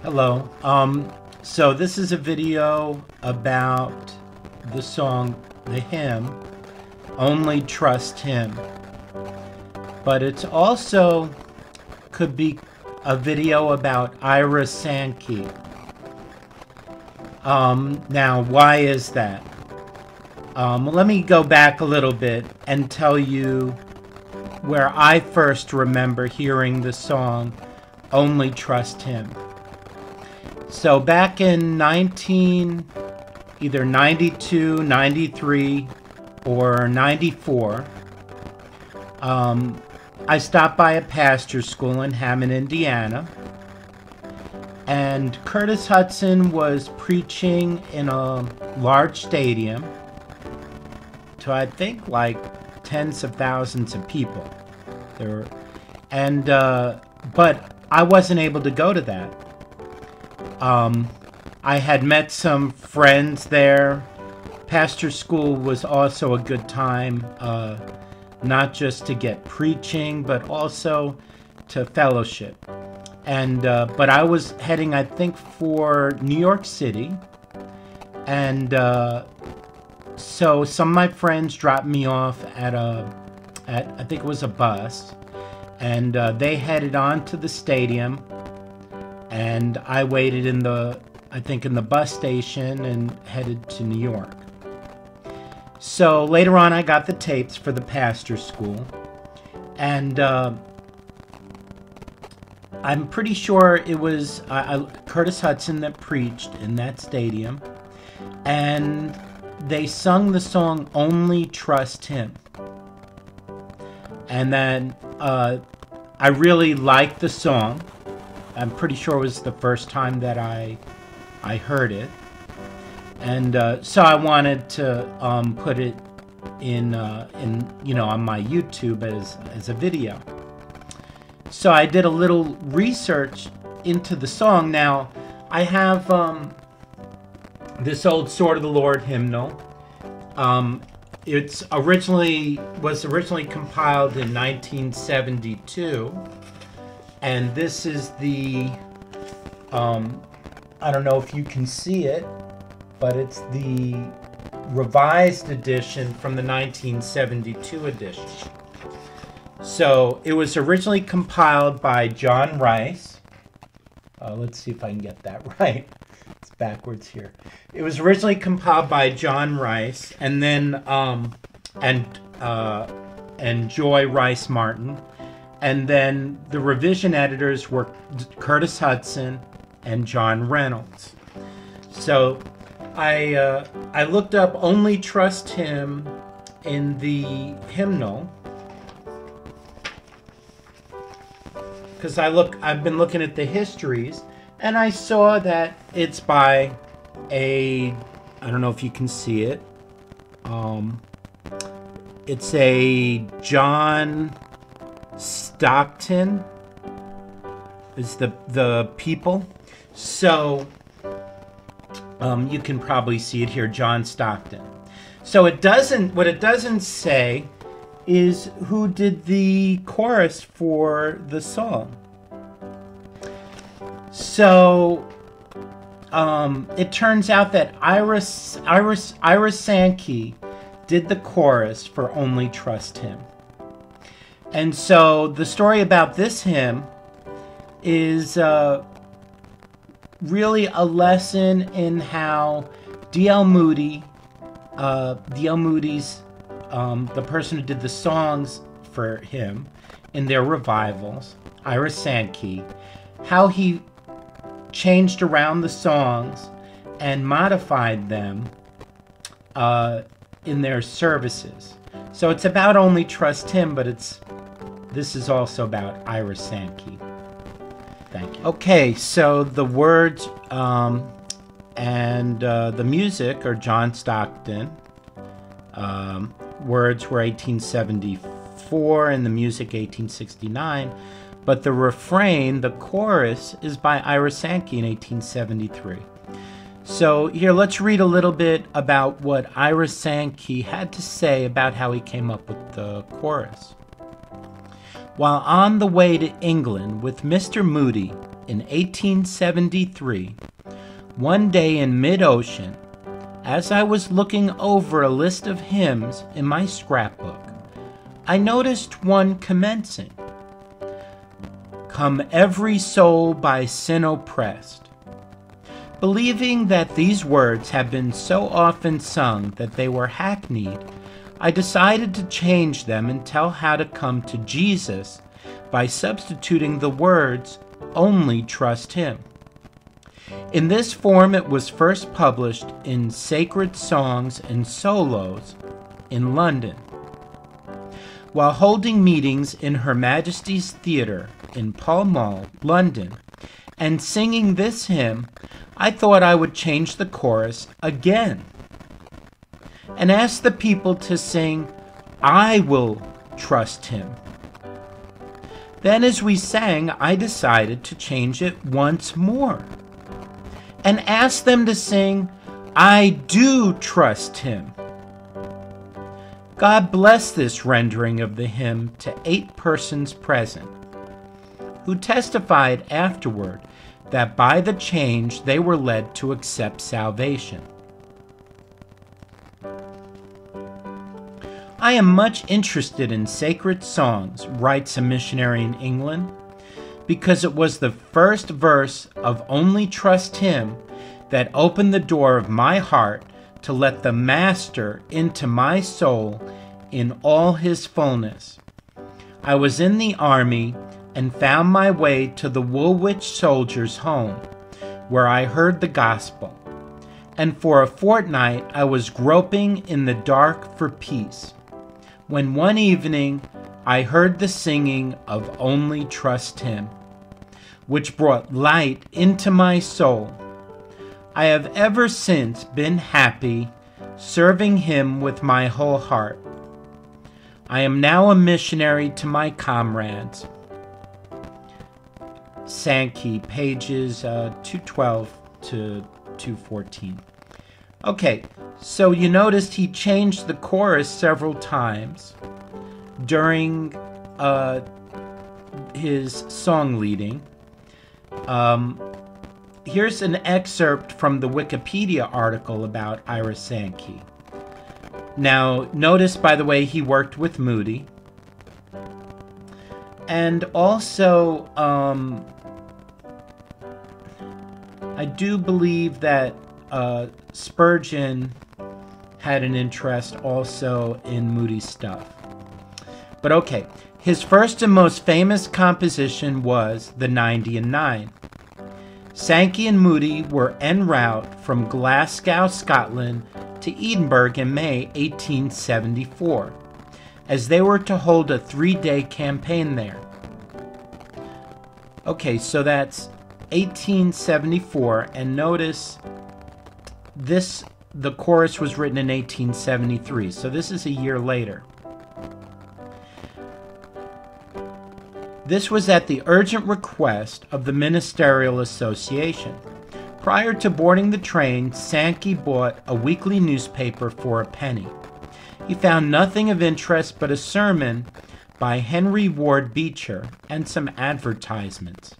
Hello. So this is a video about the song, the hymn, Only Trust Him. But it's also could be a video about Ira Sankey. Now, why is that? Let me go back a little bit and tell you where I first remember hearing the song, Only Trust Him. So back in either 92, 93, or 94, I stopped by a pastor's school in Hammond, Indiana, and Curtis Hudson was preaching in a large stadium to, I think, like tens of thousands of people. But I wasn't able to go to that. I had met some friends there. Pastor school was also a good time, not just to get preaching, but also to fellowship. But I was heading, I think, for New York City, and so some of my friends dropped me off at I think it was a bus, and they headed on to the stadium. And I waited in the bus station and headed to New York. So later on, I got the tapes for the pastor's school. And I'm pretty sure it was Curtis Hudson that preached in that stadium. And they sung the song, Only Trust Him. And then I really liked the song. I'm pretty sure it was the first time that I heard it, and so I wanted to put it in on my YouTube as a video. So I did a little research into the song. Now I have this old Sword of the Lord hymnal. Was originally compiled in 1972. And this is the, I don't know if you can see it, but it's the revised edition from the 1972 edition. So it was originally compiled by John Rice. Let's see if I can get that right. It's backwards here. It was originally compiled by John Rice, and then and Joy Rice Martin. And then the revision editors were Curtis Hudson and John Reynolds. So I looked up Only Trust Him in the hymnal, because I've been looking at the histories, and I saw that it's by I don't know if you can see it. It's a John Stockton is the people. So you can probably see it here, John Stockton. So what it doesn't say is who did the chorus for the song. So it turns out that Ira Sankey did the chorus for Only Trust Him. And so the story about this hymn is really a lesson in how D.L. Moody's, the person who did the songs for him in their revivals, Ira Sankey, how he changed around the songs and modified them in their services. So it's about Only Trust Him, but this is also about Ira Sankey. Thank you. Okay, so the words and the music are John Stockton. Words were 1874 and the music 1869. But the refrain, the chorus, is by Ira Sankey in 1873. So here, let's read a little bit about what Ira Sankey had to say about how he came up with the chorus. While on the way to England with Mr. Moody, in 1873, one day in mid-ocean, as I was looking over a list of hymns in my scrapbook, I noticed one commencing, "Come every soul by sin oppressed." Believing that these words have been so often sung that they were hackneyed, I decided to change them and tell how to come to Jesus by substituting the words, "Only trust Him." In this form it was first published in Sacred Songs and Solos in London. While holding meetings in Her Majesty's Theatre in Pall Mall, London, and singing this hymn, I thought I would change the chorus again and ask the people to sing, "I will trust Him." Then as we sang, I decided to change it once more and ask them to sing, "I do trust Him." God bless this rendering of the hymn to 8 persons present, who testified afterward that by the change they were led to accept salvation. "I am much interested in sacred songs," writes a missionary in England, "because it was the first verse of Only Trust Him that opened the door of my heart to let the Master into my soul in all His fullness. I was in the army and found my way to the Woolwich Soldiers' Home, where I heard the gospel, and for a fortnight I was groping in the dark for peace, when one evening I heard the singing of Only Trust Him, which brought light into my soul. I have ever since been happy, serving Him with my whole heart. I am now a missionary to my comrades." Sankey, pages 212 to 214. Okay, so you noticed he changed the chorus several times during his song leading. Here's an excerpt from the Wikipedia article about Ira Sankey. Now, notice, by the way, he worked with Moody. And also, I do believe that Spurgeon had an interest also in Moody's stuff. But okay, his first and most famous composition was the 90 and 9. Sankey and Moody were en route from Glasgow, Scotland to Edinburgh in May 1874, as they were to hold a 3-day campaign there. Okay, so that's 1874, and notice the chorus was written in 1873, so this is a year later. This was at the urgent request of the Ministerial Association. Prior to boarding the train, Sankey bought a weekly newspaper for a penny. He found nothing of interest but a sermon by Henry Ward Beecher and some advertisements.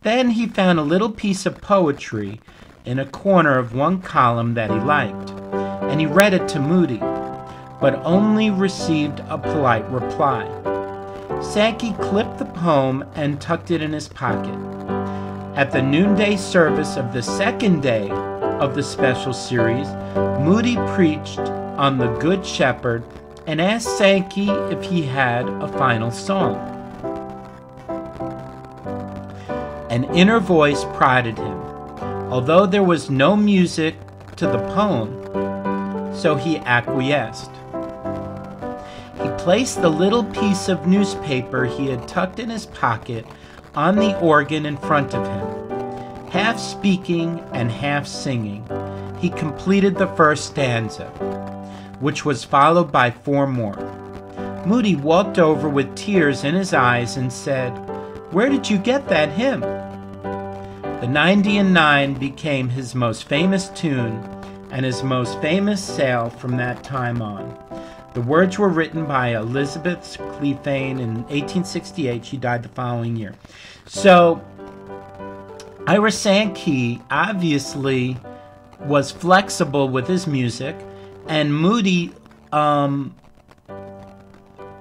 Then he found a little piece of poetry in a corner of one column that he liked, and he read it to Moody, but only received a polite reply. Sankey clipped the poem and tucked it in his pocket. At the noonday service of the second day of the special series, Moody preached on the Good Shepherd and asked Sankey if he had a final song. An inner voice prodded him, although there was no music to the poem, so he acquiesced. He placed the little piece of newspaper he had tucked in his pocket on the organ in front of him. Half speaking and half singing, he completed the first stanza, which was followed by 4 more. Moody walked over with tears in his eyes and said, "Where did you get that hymn?" The 90 and 9 became his most famous tune and his most famous sale from that time on. The words were written by Elizabeth Clephane in 1868. She died the following year. So, Ira Sankey obviously was flexible with his music, and Moody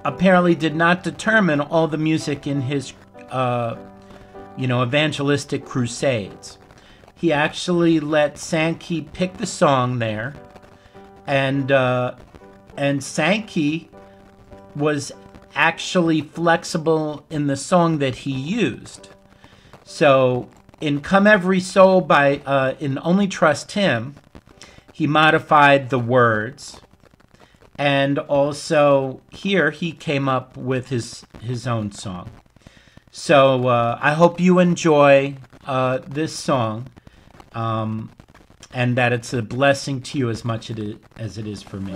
apparently did not determine all the music in his evangelistic crusades. He actually let Sankey pick the song there, and Sankey was actually flexible in the song that he used. So in Come Every Soul in Only Trust Him, he modified the words, and also here he came up with his own song. So I hope you enjoy this song, and that it's a blessing to you as much as it is for me.